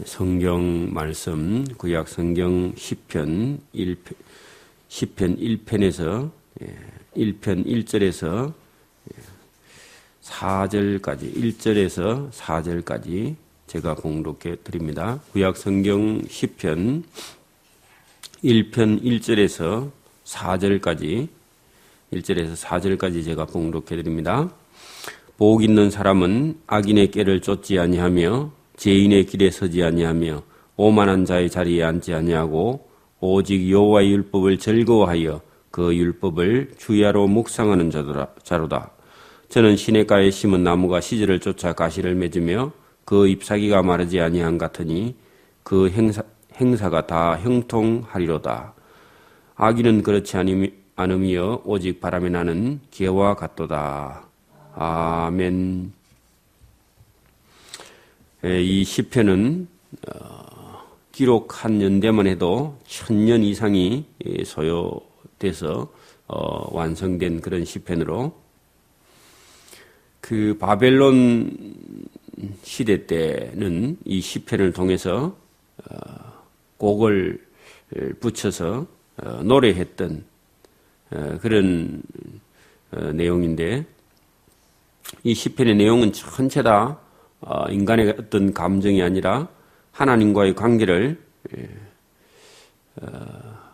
성경 말씀 구약 성경 시편 1편에서 1편 1절에서 4절까지 1절에서 4절까지 제가 봉독해 드립니다. 구약 성경 시편 1편 1절에서 4절까지 1절에서 4절까지 제가 봉독해 드립니다. 복 있는 사람은 악인의 꾀를 쫓지 아니하며 죄인의 길에 서지 아니하며 오만한 자의 자리에 앉지 아니하고 오직 여호와의 율법을 즐거워하여 그 율법을 주야로 묵상하는 자로다. 저는 시냇가에 심은 나무가 시절을 쫓아 가시를 맺으며 그 잎사귀가 마르지 아니한 같으니 그 행사가 다 형통하리로다. 악인은 그렇지 않으며 오직 바람에 나는 개와 같도다. 아멘. 이 시편은 기록한 연대만 해도 1000년 이상이 소요돼서 완성된 그런 시편으로 그 바벨론 시대 때는 이 시편을 통해서 곡을 붙여서 노래했던 그런 내용인데 이 시편의 내용은 전체 다 인간의 어떤 감정이 아니라 하나님과의 관계를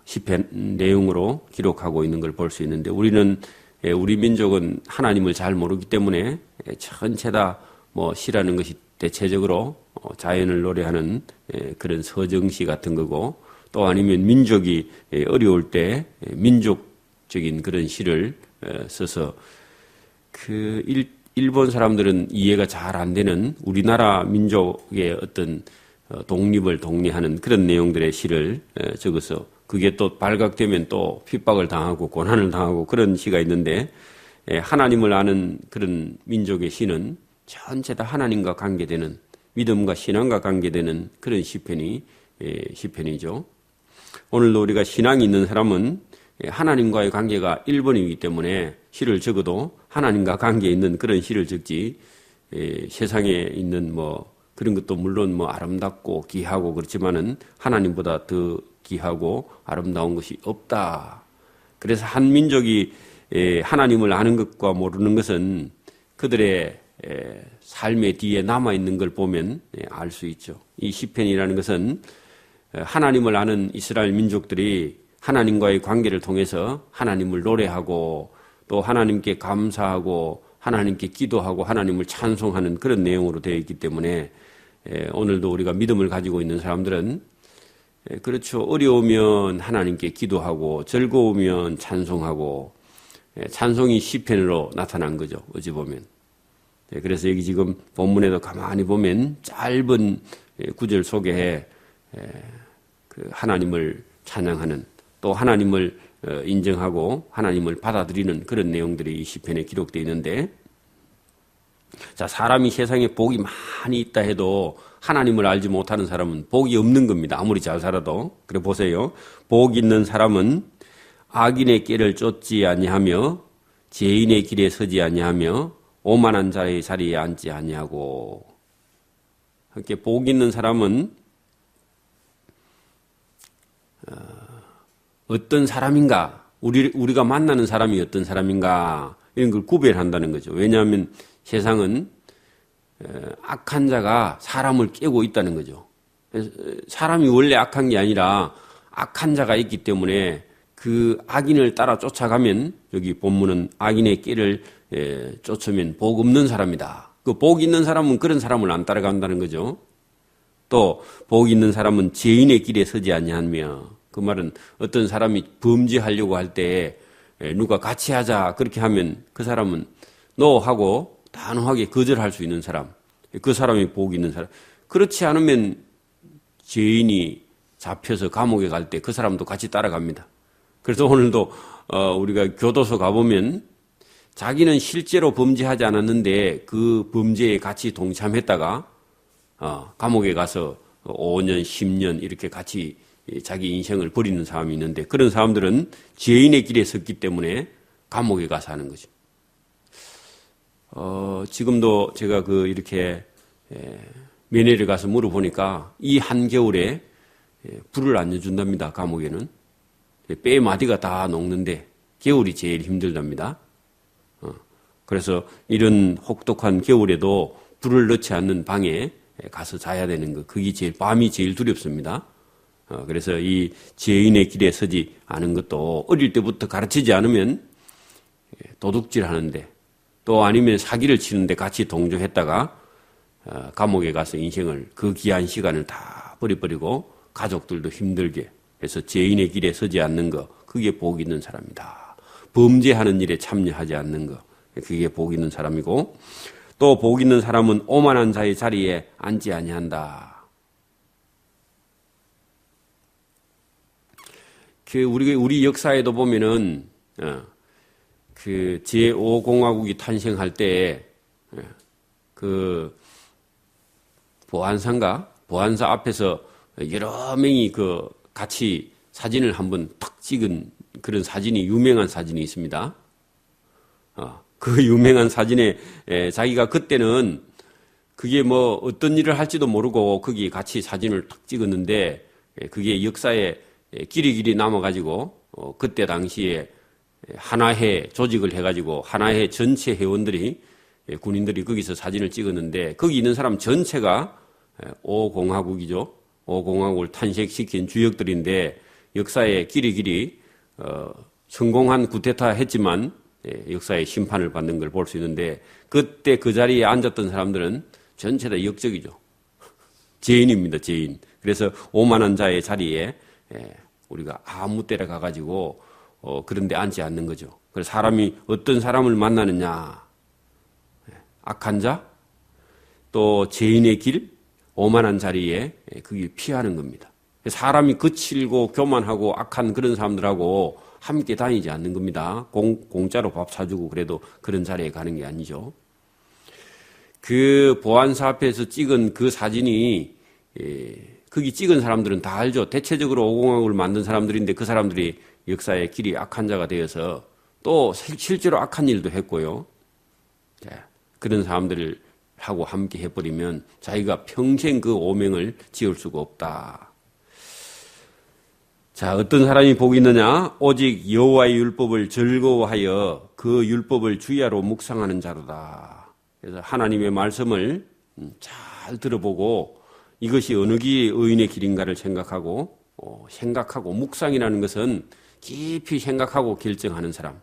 시편 내용으로 기록하고 있는 걸 볼 수 있는데 우리 민족은 하나님을 잘 모르기 때문에 전체 다 시라는 것이 대체적으로 자연을 노래하는 그런 서정시 같은 거고 또 아니면 민족이 어려울 때 민족적인 그런 시를 써서 일본 사람들은 이해가 잘 안 되는 우리나라 민족의 어떤 독립을 독려하는 그런 내용들의 시를 적어서 그게 또 발각되면 또 핍박을 당하고 고난을 당하고 그런 시가 있는데 하나님을 아는 그런 민족의 시는 전체 다 하나님과 관계되는 믿음과 신앙과 관계되는 그런 시편이죠. 오늘도 우리가 신앙이 있는 사람은 하나님과의 관계가 1번이기 때문에 시를 적어도 하나님과 관계에 있는 그런 시를 적지 세상에 있는 그런 것도 물론 아름답고 귀하고 그렇지만은 하나님보다 더 귀하고 아름다운 것이 없다. 그래서 한 민족이 하나님을 아는 것과 모르는 것은 그들의 삶의 뒤에 남아있는 걸 보면 알 수 있죠. 이 시편이라는 것은 하나님을 아는 이스라엘 민족들이 하나님과의 관계를 통해서 하나님을 노래하고 또 하나님께 감사하고 하나님께 기도하고 하나님을 찬송하는 그런 내용으로 되어 있기 때문에 오늘도 우리가 믿음을 가지고 있는 사람들은 그렇죠. 어려우면 하나님께 기도하고 즐거우면 찬송하고 찬송이 시편으로 나타난 거죠. 어찌 보면. 그래서 여기 지금 본문에도 가만히 보면 짧은 구절 속에 하나님을 찬양하는 또 하나님을 인정하고 하나님을 받아들이는 그런 내용들이 이 시편에 기록되어 있는데 자, 사람이 세상에 복이 많이 있다 해도 하나님을 알지 못하는 사람은 복이 없는 겁니다. 아무리 잘 살아도. 그래 보세요. 복 있는 사람은 악인의 꾀를 쫓지 아니하며 죄인의 길에 서지 아니하며 오만한 자의 자리에 앉지 아니하고. 그렇게 복 있는 사람은 어떤 사람인가, 우리가 만나는 사람이 어떤 사람인가 이런 걸 구별한다는 거죠. 왜냐하면 세상은 악한 자가 사람을 깨고 있다는 거죠. 사람이 원래 악한 게 아니라 악한 자가 있기 때문에 그 악인을 따라 쫓아가면 여기 본문은 악인의 꾀를 쫓으면 복 없는 사람이다. 그 복 있는 사람은 그런 사람을 안 따라간다는 거죠. 또 복 있는 사람은 죄인의 길에 서지 아니하며 그 말은 어떤 사람이 범죄하려고 할 때 누가 같이 하자 그렇게 하면 그 사람은 너 하고 단호하게 거절할 수 있는 사람, 그 사람이 복 있는 사람. 그렇지 않으면 죄인이 잡혀서 감옥에 갈 때 그 사람도 같이 따라갑니다. 그래서 오늘도 우리가 교도소 가보면 자기는 실제로 범죄하지 않았는데 그 범죄에 같이 동참했다가 감옥에 가서 5년, 10년 이렇게 같이 자기 인생을 버리는 사람이 있는데 그런 사람들은 죄인의 길에 섰기 때문에 감옥에 가서 하는 거죠. 지금도 제가 이렇게 면회를 가서 물어보니까 이 한겨울에 불을 안 내준답니다. 감옥에는. 뼈 마디가 다 녹는데 겨울이 제일 힘들답니다. 그래서 이런 혹독한 겨울에도 불을 넣지 않는 방에 가서 자야 되는 거. 그게 밤이 제일 두렵습니다. 그래서 이 죄인의 길에 서지 않은 것도 어릴 때부터 가르치지 않으면 도둑질 하는데 또 아니면 사기를 치는데 같이 동조했다가 감옥에 가서 인생을 그 귀한 시간을 다 버려버리고 가족들도 힘들게 해서 죄인의 길에 서지 않는 거 그게 복 있는 사람이다. 범죄하는 일에 참여하지 않는 거 그게 복 있는 사람이고 또 복 있는 사람은 오만한 자의 자리에 앉지 아니한다. 우리 역사에도 보면은 그 제5공화국이 탄생할 때 그 보안사 앞에서 여러 명이 그 같이 사진을 한번 탁 찍은 그런 사진이 유명한 사진이 있습니다. 그 유명한 사진에 자기가 그때는 그게 뭐 어떤 일을 할지도 모르고 거기 같이 사진을 탁 찍었는데 그게 역사에 길이 남아가지고 그때 당시에 하나회 조직을 해가지고 하나회 전체 회원들이 군인들이 거기서 사진을 찍었는데 거기 있는 사람 전체가 5공화국이죠. 5공화국을 탄생시킨 주역들인데 역사에 길이 성공한 쿠데타 했지만 역사의 심판을 받는 걸 볼 수 있는데 그때 그 자리에 앉았던 사람들은 전체 다 역적이죠. 죄인입니다. 죄인. 그래서 오만한 자의 자리에 우리가 아무 때나 가가지고 그런 데 앉지 않는 거죠. 그래서 사람이 어떤 사람을 만나느냐. 악한 자, 또 죄인의 길, 오만한 자리에 그게 피하는 겁니다. 사람이 거칠고 교만하고 악한 그런 사람들하고 함께 다니지 않는 겁니다. 공짜로 밥 사주고 그래도 그런 자리에 가는 게 아니죠. 그 보안사 앞에서 찍은 그 사진이 거기 찍은 사람들은 다 알죠. 대체적으로 5공화국을 만든 사람들인데 그 사람들이 역사의 길이 악한 자가 되어서 또 실제로 악한 일도 했고요. 그런 사람들하고 함께 해버리면 자기가 평생 그 오명을 지울 수가 없다. 자, 어떤 사람이 복이 있느냐? 오직 여호와의 율법을 즐거워하여 그 율법을 주야로 묵상하는 자로다. 그래서 하나님의 말씀을 잘 들어보고 이것이 어느 길이 의인의 길인가를 생각하고 묵상이라는 것은 깊이 생각하고 결정하는 사람.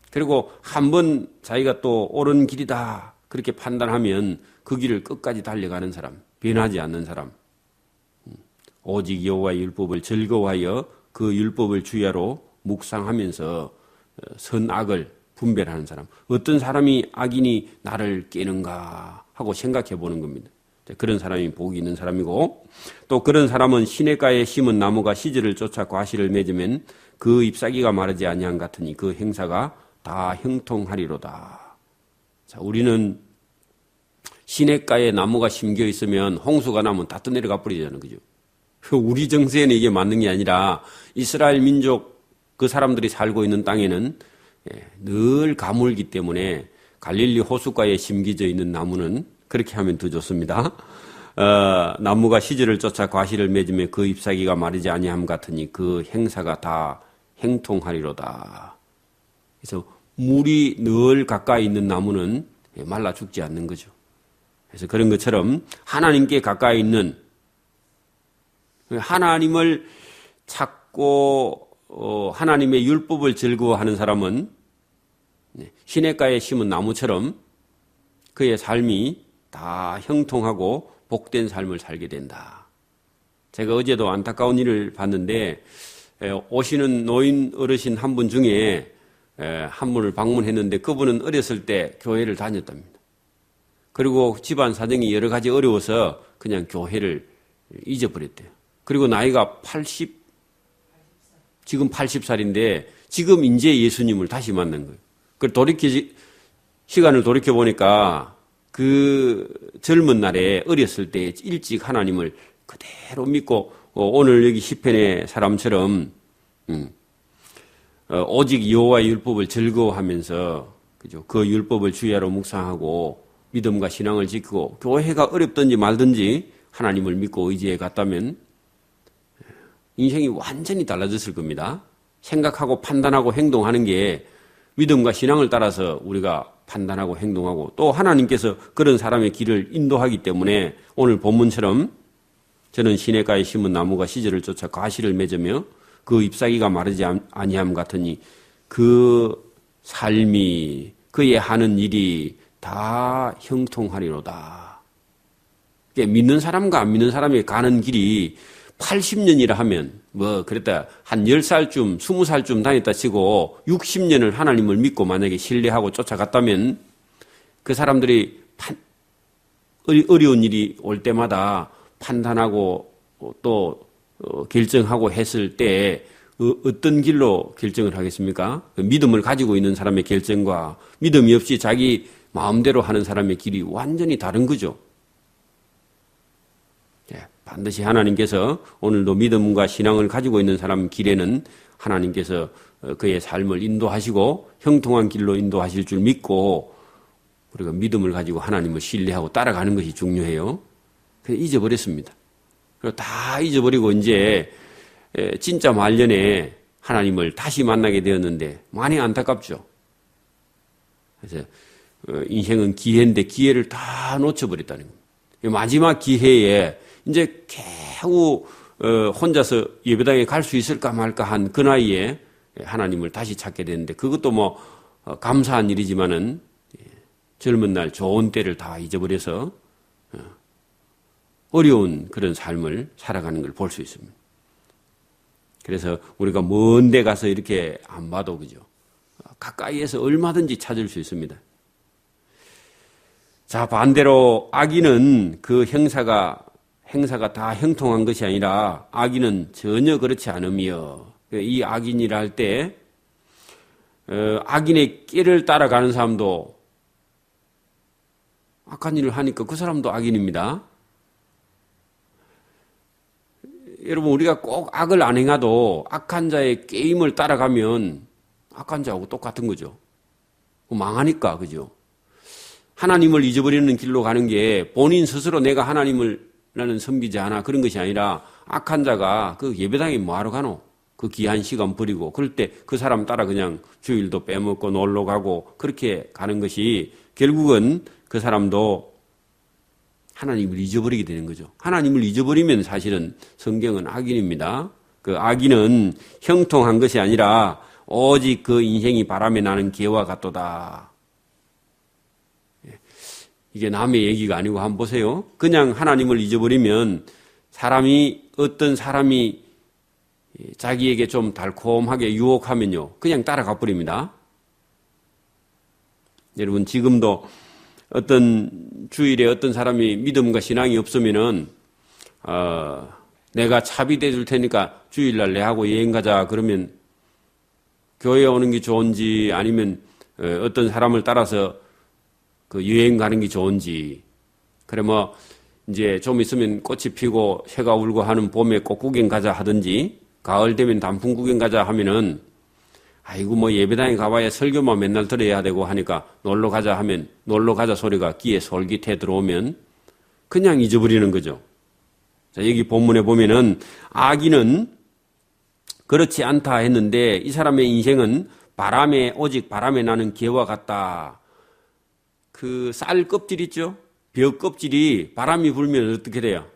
그리고 한번 자기가 또 옳은 길이다 그렇게 판단하면 그 길을 끝까지 달려가는 사람, 변하지 않는 사람. 오직 여호와의 율법을 즐거워하여 그 율법을 주야로 묵상하면서 선악을 분별하는 사람. 어떤 사람이 악인이 나를 깨는가 하고 생각해 보는 겁니다. 그런 사람이 복이 있는 사람이고 또 그런 사람은 시냇가에 심은 나무가 시절을 쫓아 과실을 맺으면 그 잎사귀가 마르지 아니한 같으니 그 행사가 다 형통하리로다. 자, 우리는 시냇가에 나무가 심겨 있으면 홍수가 나면 다 떠내려가 버리잖아요. 그죠? 우리 정세에는 이게 맞는 게 아니라 이스라엘 민족 그 사람들이 살고 있는 땅에는 늘 가물기 때문에 갈릴리 호숫가에 심겨져 있는 나무는 그렇게 하면 더 좋습니다. 나무가 시절을 쫓아 과실을 맺으며 그 잎사귀가 마르지 아니함 같으니 그 행사가 다 행통하리로다. 그래서 물이 늘 가까이 있는 나무는 말라 죽지 않는 거죠. 그래서 그런 것처럼 하나님께 가까이 있는 하나님을 찾고 하나님의 율법을 즐거워하는 사람은 시냇가에 심은 나무처럼 그의 삶이 다 형통하고 복된 삶을 살게 된다. 제가 어제도 안타까운 일을 봤는데 오시는 노인 어르신 한 분 중에 한 분을 방문했는데 그분은 어렸을 때 교회를 다녔답니다. 그리고 집안 사정이 여러 가지 어려워서 그냥 교회를 잊어버렸대요. 그리고 나이가 지금 80살인데 지금 이제 예수님을 다시 만난 거예요. 시간을 돌이켜보니까 그 젊은 날에 어렸을 때 일찍 하나님을 그대로 믿고 오늘 여기 시편의 사람처럼 오직 여호와의 율법을 즐거워하면서 그죠? 그 율법을 주야로 묵상하고 믿음과 신앙을 지키고 교회가 어렵든지 말든지 하나님을 믿고 의지해 갔다면 인생이 완전히 달라졌을 겁니다. 생각하고 판단하고 행동하는 게 믿음과 신앙을 따라서 우리가 판단하고 행동하고 또 하나님께서 그런 사람의 길을 인도하기 때문에 오늘 본문처럼 저는 시냇가에 심은 나무가 시절을 쫓아 과실을 맺으며 그 잎사귀가 마르지 아니함 같으니 그 삶이 그의 하는 일이 다 형통하리로다. 믿는 사람과 안 믿는 사람이 가는 길이 80년이라 하면 그랬다 한 10살쯤 20살쯤 다녔다 치고 60년을 하나님을 믿고 만약에 신뢰하고 쫓아갔다면 그 사람들이 어려운 일이 올 때마다 판단하고 또 결정하고 했을 때 어떤 길로 결정을 하겠습니까? 믿음을 가지고 있는 사람의 결정과 믿음이 없이 자기 마음대로 하는 사람의 길이 완전히 다른 거죠. 반드시 하나님께서 오늘도 믿음과 신앙을 가지고 있는 사람 길에는 하나님께서 그의 삶을 인도하시고 형통한 길로 인도하실 줄 믿고 우리가 믿음을 가지고 하나님을 신뢰하고 따라가는 것이 중요해요. 그래서 잊어버렸습니다. 그리고 다 잊어버리고 이제 진짜 말년에 하나님을 다시 만나게 되었는데 많이 안타깝죠. 그래서 인생은 기회인데 기회를 다 놓쳐버렸다는 겁니다. 마지막 기회에 이제 겨우 혼자서 예배당에 갈 수 있을까 말까 한 그 나이에 하나님을 다시 찾게 되는데 그것도 감사한 일이지만은 젊은 날 좋은 때를 다 잊어버려서 어려운 그런 삶을 살아가는 걸 볼 수 있습니다. 그래서 우리가 먼 데 가서 이렇게 안 봐도 그죠. 가까이에서 얼마든지 찾을 수 있습니다. 자, 반대로 악인은 그 행사가 다 형통한 것이 아니라 악인은 전혀 그렇지 않으며 이 악인이라 할 때 악인의 길을 따라가는 사람도 악한 일을 하니까 그 사람도 악인입니다. 여러분 우리가 꼭 악을 안 행해도 악한 자의 게임을 따라가면 악한 자하고 똑같은 거죠. 망하니까 그죠. 하나님을 잊어버리는 길로 가는 게 본인 스스로 내가 하나님을 나는 섬기지 않아 그런 것이 아니라 악한 자가 그 예배당에 뭐하러 가노? 그 귀한 시간 버리고 그럴 때 그 사람 따라 그냥 주일도 빼먹고 놀러 가고 그렇게 가는 것이 결국은 그 사람도 하나님을 잊어버리게 되는 거죠. 하나님을 잊어버리면 사실은 성경은 악인입니다. 그 악인은 형통한 것이 아니라 오직 그 인생이 바람에 나는 개와 같도다. 이게 남의 얘기가 아니고 한번 보세요. 그냥 하나님을 잊어버리면 어떤 사람이 자기에게 좀 달콤하게 유혹하면요. 그냥 따라가 버립니다. 여러분 지금도 어떤 주일에 어떤 사람이 믿음과 신앙이 없으면은 내가 차비 대줄 테니까 주일날 내하고 여행 가자 그러면 교회에 오는 게 좋은지 아니면 어떤 사람을 따라서 그 여행 가는 게 좋은지 그래 이제 좀 있으면 꽃이 피고 새가 울고 하는 봄에 꽃 구경 가자 하든지 가을 되면 단풍 구경 가자 하면은 아이고 예배당에 가봐야 설교만 맨날 들어야 되고 하니까 놀러 가자 하면 놀러 가자 소리가 귀에 솔깃해 들어오면 그냥 잊어버리는 거죠. 자, 여기 본문에 보면은 악인은 그렇지 않다 했는데 이 사람의 인생은 오직 바람에 나는 개와 같다. 그 쌀 껍질 있죠? 벼 껍질이 바람이 불면 어떻게 돼요?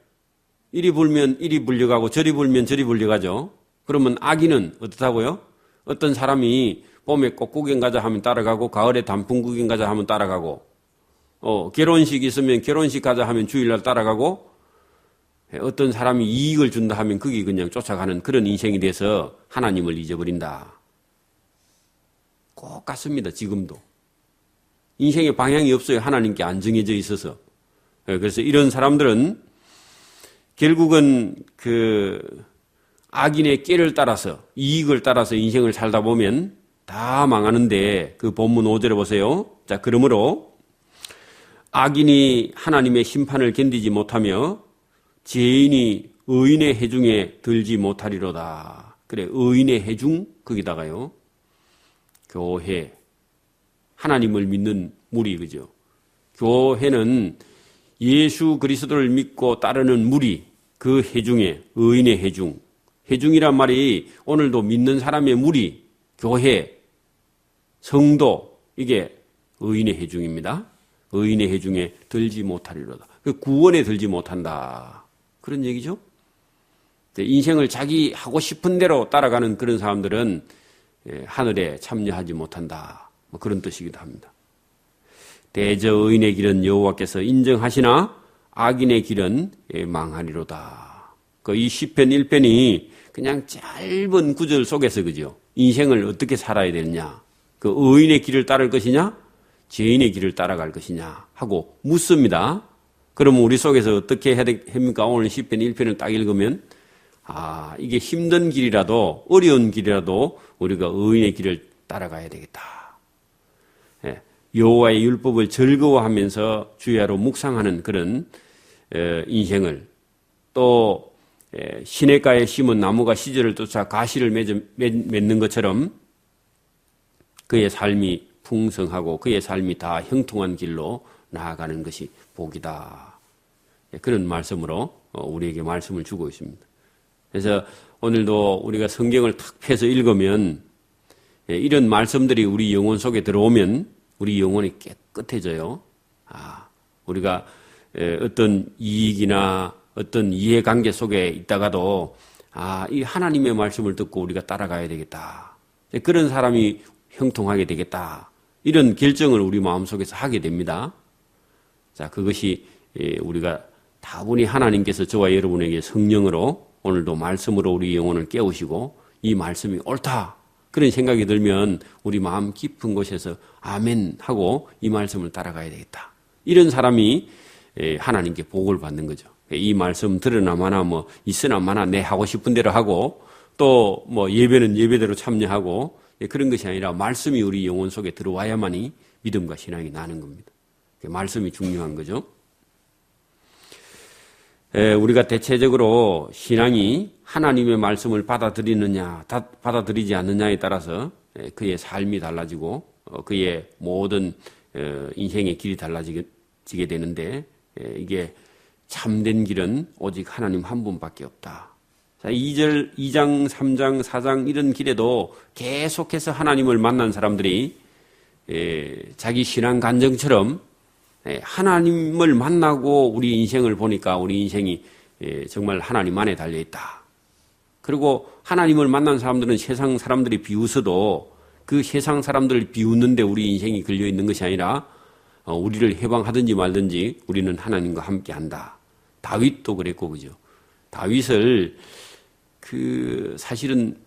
이리 불면 이리 불려가고 저리 불면 저리 불려가죠. 그러면 악인은 어떻다고요? 어떤 사람이 봄에 꽃 구경 가자 하면 따라가고 가을에 단풍 구경 가자 하면 따라가고 결혼식 있으면 결혼식 가자 하면 주일날 따라가고 어떤 사람이 이익을 준다 하면 거기 그냥 쫓아가는 그런 인생이 돼서 하나님을 잊어버린다. 꼭 같습니다. 지금도. 인생의 방향이 없어요. 하나님께 안 정해져 있어서. 그래서 이런 사람들은 결국은 그 악인의 꾀를 따라서 이익을 따라서 인생을 살다 보면 다 망하는데 그 본문 5절에 보세요. 자, 그러므로 악인이 하나님의 심판을 견디지 못하며 죄인이 의인의 해중에 들지 못하리로다. 그래, 의인의 해중 거기다가요. 교회 하나님을 믿는 무리 그죠? 교회는 예수 그리스도를 믿고 따르는 무리, 그 회중에 의인의 회중, 회중이란 말이 오늘도 믿는 사람의 무리, 교회, 성도, 이게 의인의 회중입니다. 의인의 회중에 들지 못하리로다. 구원에 들지 못한다. 그런 얘기죠. 인생을 자기 하고 싶은 대로 따라가는 그런 사람들은 하늘에 참여하지 못한다. 그런 뜻이기도 합니다. 대저 의인의 길은 여호와께서 인정하시나 악인의 길은 망하리로다. 이 시편 1편이 그냥 짧은 구절 속에서 그죠. 인생을 어떻게 살아야 되느냐. 그 의인의 길을 따를 것이냐, 죄인의 길을 따라갈 것이냐 하고 묻습니다. 그러면 우리 속에서 어떻게 해야 됩니까? 오늘 시편 1편을 딱 읽으면 이게 힘든 길이라도 어려운 길이라도 우리가 의인의 길을 따라가야 되겠다. 여호와의 율법을 즐거워하면서 주야로 묵상하는 그런 인생을, 또 시냇가에 심은 나무가 시절을 쫓아 가시를 맺는 것처럼 그의 삶이 풍성하고 그의 삶이 다 형통한 길로 나아가는 것이 복이다. 그런 말씀으로 우리에게 말씀을 주고 있습니다. 그래서 오늘도 우리가 성경을 탁 펴서 읽으면 이런 말씀들이 우리 영혼 속에 들어오면 우리 영혼이 깨끗해져요. 우리가 어떤 이익이나 어떤 이해관계 속에 있다가도 이 하나님의 말씀을 듣고 우리가 따라가야 되겠다. 그런 사람이 형통하게 되겠다. 이런 결정을 우리 마음속에서 하게 됩니다. 자, 그것이 우리가 다분히 하나님께서 저와 여러분에게 성령으로 오늘도 말씀으로 우리 영혼을 깨우시고 이 말씀이 옳다. 그런 생각이 들면 우리 마음 깊은 곳에서 아멘 하고 이 말씀을 따라가야 되겠다. 이런 사람이 하나님께 복을 받는 거죠. 이 말씀 들으나 마나 있으나 마나 내 하고 싶은 대로 하고 또 예배는 예배대로 참여하고 그런 것이 아니라 말씀이 우리 영혼 속에 들어와야만이 믿음과 신앙이 나는 겁니다. 말씀이 중요한 거죠. 우리가 대체적으로 신앙이 하나님의 말씀을 받아들이느냐, 받아들이지 않느냐에 따라서 그의 삶이 달라지고 그의 모든 인생의 길이 달라지게 되는데 이게 참된 길은 오직 하나님 한 분밖에 없다. 자, 2장, 3장, 4장 이런 길에도 계속해서 하나님을 만난 사람들이 자기 신앙 간증처럼 하나님을 만나고 우리 인생을 보니까 우리 인생이 정말 하나님 안에 달려있다. 그리고 하나님을 만난 사람들은 세상 사람들이 비웃어도 그 세상 사람들을 비웃는데 우리 인생이 걸려있는 것이 아니라 우리를 해방하든지 말든지 우리는 하나님과 함께한다. 다윗도 그랬고 그죠. 다윗을 사실은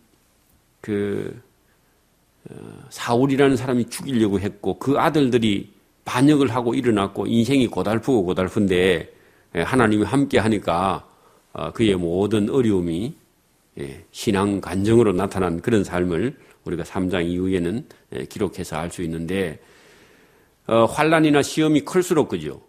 사울이라는 사람이 죽이려고 했고 그 아들들이 반역을 하고 일어났고 인생이 고달픈데 하나님이 함께 하니까 그의 모든 어려움이 신앙 간증으로 나타난 그런 삶을 우리가 3장 이후에는 기록해서 알 수 있는데 환난이나 시험이 클수록 그죠.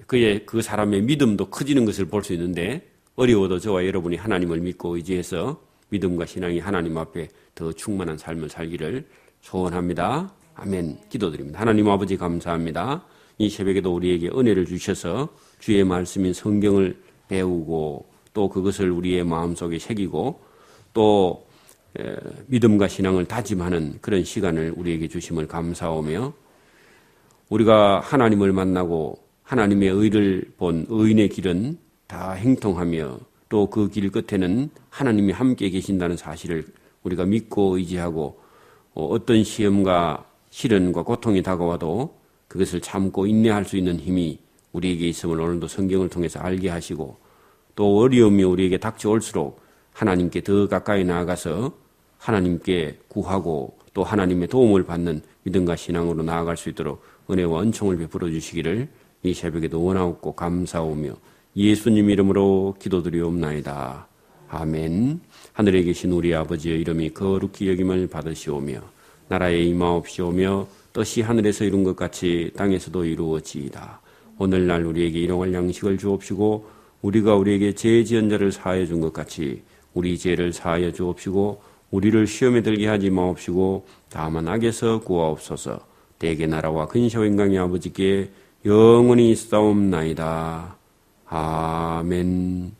그 사람의 믿음도 커지는 것을 볼 수 있는데 어려워도 저와 여러분이 하나님을 믿고 의지해서 믿음과 신앙이 하나님 앞에 더 충만한 삶을 살기를 소원합니다. 아멘. 기도드립니다. 하나님 아버지 감사합니다. 이 새벽에도 우리에게 은혜를 주셔서 주의 말씀인 성경을 배우고 또 그것을 우리의 마음속에 새기고 또 믿음과 신앙을 다짐하는 그런 시간을 우리에게 주심을 감사하며 우리가 하나님을 만나고 하나님의 의를 본 의인의 길은 다 행통하며 또 그 길 끝에는 하나님이 함께 계신다는 사실을 우리가 믿고 의지하고 어떤 시험과 시련과 고통이 다가와도 그것을 참고 인내할 수 있는 힘이 우리에게 있음을 오늘도 성경을 통해서 알게 하시고 또 어려움이 우리에게 닥쳐올수록 하나님께 더 가까이 나아가서 하나님께 구하고 또 하나님의 도움을 받는 믿음과 신앙으로 나아갈 수 있도록 은혜와 은총을 베풀어 주시기를 이 새벽에도 원하옵고 감사오며 예수님 이름으로 기도드리옵나이다. 아멘. 하늘에 계신 우리 아버지의 이름이 거룩히 여김을 받으시오며 나라에 임하옵시오며 뜻이 하늘에서 이룬 것 같이 땅에서도 이루어지이다. 오늘날 우리에게 일용할 양식을 주옵시고 우리가 우리에게 죄 지은 자를 사하여 준 것 같이 우리 죄를 사하여 주옵시고 우리를 시험에 들게 하지 마옵시고 다만 악에서 구하옵소서. 대개 나라와 근시와 영광이 아버지께 영원히 싸움나이다. 아멘.